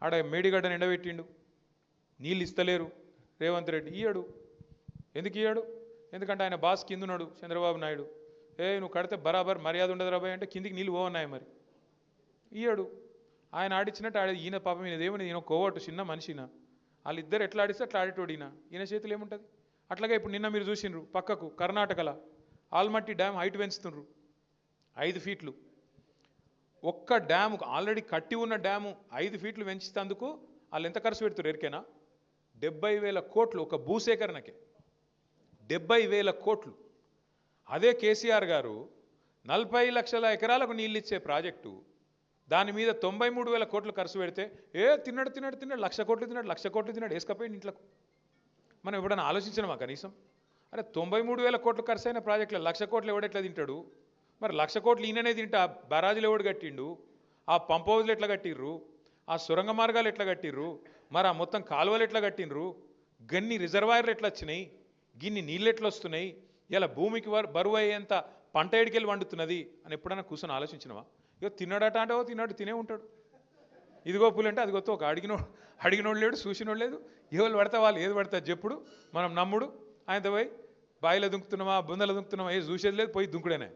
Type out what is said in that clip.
ఆడ మేడిగడ్డను ఎండబెట్టిండు, నీళ్ళు ఇస్తలేరు రేవంత్ రెడ్డి. ఇయ్యడు. ఎందుకు ఇయ్యడు? ఎందుకంటే ఆయన బాస్ కింద ఉన్నాడు చంద్రబాబు నాయుడు. నువ్వు కడితే బరాబర్ మర్యాద ఉండదు రాబాయ్ అంటే కిందికి నీళ్ళు పోవన్నాయి. మరి ఇయ్యడు. ఆయన ఆడిచ్చినట్టు ఈయన పాపం ఈయన దేవుని ఈయన కోవట్టు చిన్న మనిషిన. వాళ్ళిద్దరు ఎట్లా ఆడిస్తే అట్లా ఆడేటోడు ఈయన చేతులు ఏముంటుంది. అట్లాగే ఇప్పుడు నిన్న మీరు చూసిండ్రు పక్కకు కర్ణాటకలో ఆల్మట్టి డ్యామ్ హైట్ పెంచుతుండ్రు 5 ఫీట్లు. ఒక్క డ్యాము ఆల్రెడీ కట్టి ఉన్న డ్యాము 5 ఫీట్లు పెంచుతందుకు వాళ్ళు ఎంత ఖర్చు పెడుతున్నారు ఎరికేనా? 70,000 కోట్లు ఒక భూసేకరణకే. 70,000 కోట్లు. అదే కేసీఆర్ గారు 40 లక్షల ఎకరాలకు నీళ్ళు ఇచ్చే ప్రాజెక్టు దాని మీద 93,000 కోట్లు ఖర్చు పెడితే తిన్నాడు 1,00,000 కోట్లు తిన్నాడు 1,00,000 కోట్లు తిన్నాడు వేసుకపోయింది ఇంట్లోకు. మనం ఎప్పుడైనా ఆలోచించినామా కనీసం? అరే 93,000 కోట్లు ఖర్చు అయిన ప్రాజెక్టులో 1,00,000 కోట్లు ఎవడెట్లా తింటాడు? మరి 1,00,000 కోట్లు ఈయననే తింటా బరాజులు ఎవడు కట్టిండు? ఆ పంప్ హౌజులు ఎట్లా కట్టిర్రు? ఆ సొరంగ మార్గాలు ఎట్లా కట్టిర్రు? మరి ఆ మొత్తం కాలువలు ఎట్లా కట్టిండ్రు? గన్ని రిజర్వాయర్లు ఎట్లా వచ్చినాయి? గిన్ని నీళ్ళు ఎట్లా వస్తున్నాయి? ఇలా భూమికి బరువు అయ్యేంత పంట ఎడికెళ్ళి వండుతున్నది అని ఎప్పుడైనా కూర్చొని ఆలోచించినవా? ఇక తిన్నాడట అంటే తిన్నాడు తినే ఉంటాడు. ఇదిగో పులంటే అదిగొత్తో ఒక అడిగినోడు లేడు, చూసినోడు లేదు. ఎవరు పడతా వాళ్ళు ఏది పడతా చెప్పుడు మనం నమ్ముడు. ఆయనతో పోయి బాయిలో దుంకుతున్నామా బొందలో దుంకుతున్నామా ఏది చూసేది లేదు, పోయి దుంకుడేనే.